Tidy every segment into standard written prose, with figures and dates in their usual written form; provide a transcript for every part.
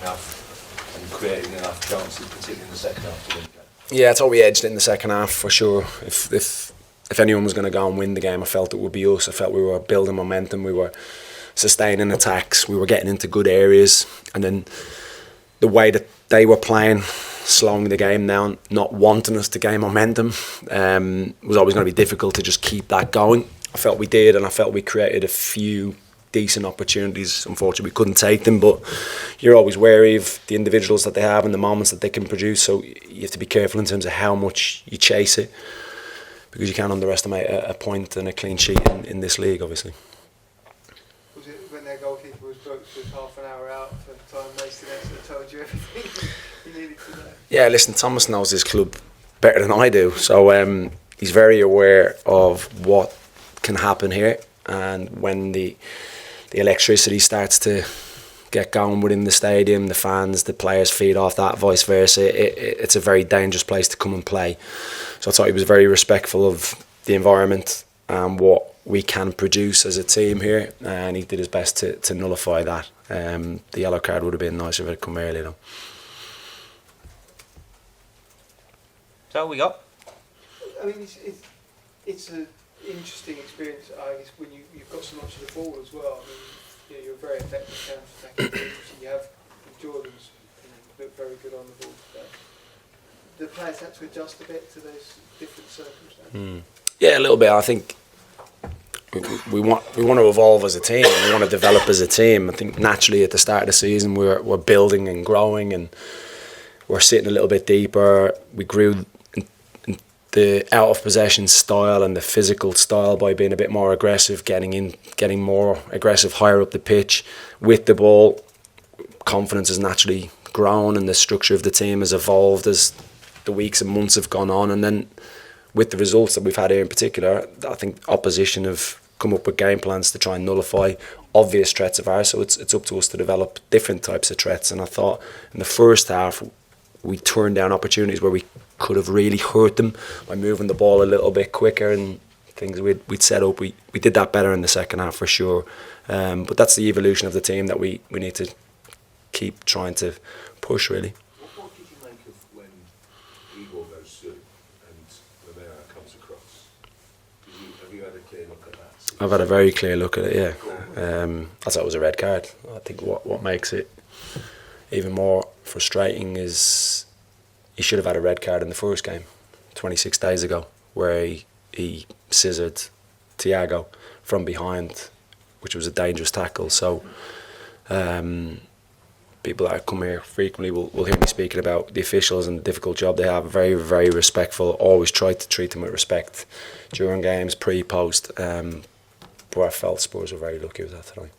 enough and creating enough chances, particularly in the second half to win the game? Yeah, I thought we edged it in the second half for sure. If anyone was going to go and win the game, I felt it would be us. I felt we were building momentum, we were sustaining attacks, we were getting into good areas, and then the way that they were playing, slowing the game down, not wanting us to gain momentum, was always going to be difficult to just keep that going. I felt we did, and I felt we created a few decent opportunities. Unfortunately, we couldn't take them, but you're always wary of the individuals that they have and the moments that they can produce, so you have to be careful in terms of how much you chase it, because you can't underestimate a point and a clean sheet in this league, obviously. Was it when their goalkeeper was booked with half an hour out for time wasted that told you everything you needed to know? Yeah, listen, Thomas knows his club better than I do, so he's very aware of what can happen here, and when the electricity starts to get going within the stadium, the fans, the players feed off that, vice versa, it's a very dangerous place to come and play. So I thought he was very respectful of the environment and what we can produce as a team here, and he did his best to nullify that. The yellow card would have been nice if it had come early though. So we got? I mean, it's an interesting experience, I guess, when you've got so much of the ball as well. I mean, you're a very effective counter-attacking team, and you have Jordan's looked very good on the ball today. The players had to adjust a bit to those different circumstances. Yeah, a little bit. I think we want to evolve as a team, and we want to develop as a team. I think naturally at the start of the season we're building and growing, and we're sitting a little bit deeper. We grew the out of possession style and the physical style by being a bit more aggressive, getting more aggressive higher up the pitch with the ball. Confidence has naturally grown, and the structure of the team has evolved as the weeks and months have gone on. And then with the results that we've had here in particular, I think opposition have come up with game plans to try and nullify obvious threats of ours. So it's up to us to develop different types of threats. And I thought in the first half we turned down opportunities where we could have really hurt them by moving the ball a little bit quicker and things we'd set up. We did that better in the second half for sure. But that's the evolution of the team that we need to keep trying to push, really. What did you make of when Igor goes through and ROMERO comes across? Have you had a clear look at that? I've had a very clear look at it, yeah. I thought it was a red card. I think what makes it even more frustrating is he should have had a red card in the first game, 26 days ago, where he scissored Thiago from behind, which was a dangerous tackle. So people that come here frequently will hear me speaking about the officials and the difficult job they have. Very, very respectful. Always try to treat them with respect during games, pre, post. But I felt Spurs were very lucky with that tonight.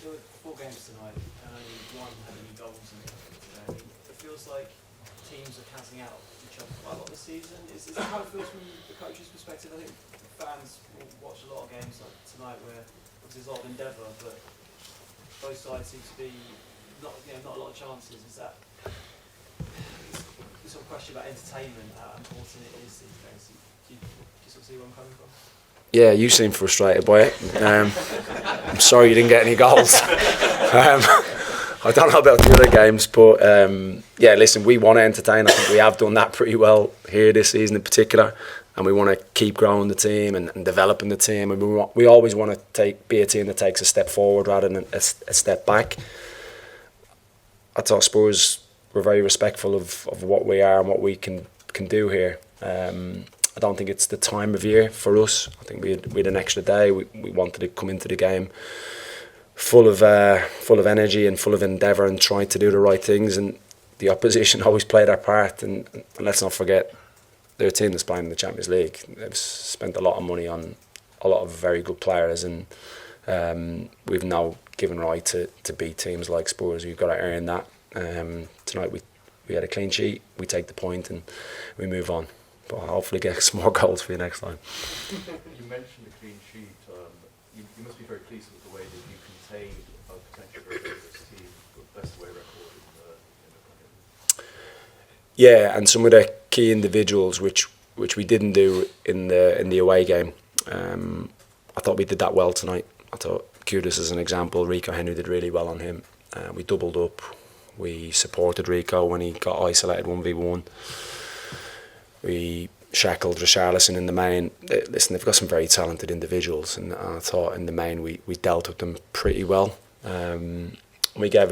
There were 4 games tonight, and only one had any goals in it. It feels like teams are counting out each other quite a lot this season. Is that how it feels from the coach's perspective? I think fans will watch a lot of games like tonight where there's a lot of endeavour, but both sides seem to be not a lot of chances. Is that the sort of question about entertainment, how important it is these days? Do you sort of see where I'm coming from? Yeah, you seem frustrated by it. I'm sorry you didn't get any goals. I don't know about the other games, but yeah, listen, we want to entertain. I think we have done that pretty well here this season in particular, and we want to keep growing the team and developing the team. And we always want to be a team that takes a step forward rather than a step back. I thought Spurs were very respectful of what we are and what we can do here. I don't think it's the time of year for us. I think we had an extra day. We wanted to come into the game full of energy and full of endeavour and trying to do the right things. And the opposition always played their part. And let's not forget, they're a team that's playing in the Champions League. They've spent a lot of money on a lot of very good players, and we've now given right to beat teams like Spurs. We've got to earn that. Tonight we had a clean sheet. We take the point and we move on. But I'll hopefully get some more goals for you next time. You mentioned the clean sheet. You must be very pleased with the way that you contained a potential very dangerous team with best away record in the Premier League. Yeah, and some of the key individuals which we didn't do in the away game. I thought we did that well tonight. I thought Kudus as an example, Rico Henry did really well on him. We doubled up. We supported Rico when he got isolated 1v1. We shackled Richarlison in the main. Listen, they've got some very talented individuals, and I thought in the main we dealt with them pretty well. We gave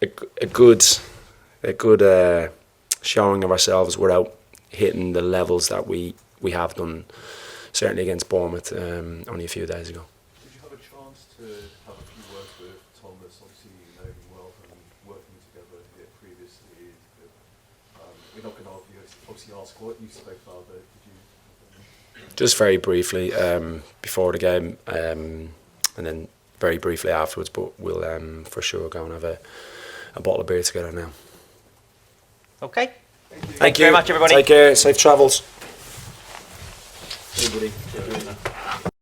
a good showing of ourselves without hitting the levels that we have done, certainly against Bournemouth only a few days ago. Did you have a chance to have a few words with Thomas? Obviously, you know him well from working together here previously. We're not going to obviously ask what you spoke about, but did you? Just very briefly before the game, and then very briefly afterwards. But we'll for sure go and have a bottle of beer together now. Okay. Thank you very much, everybody. Take care. Safe travels. Everybody.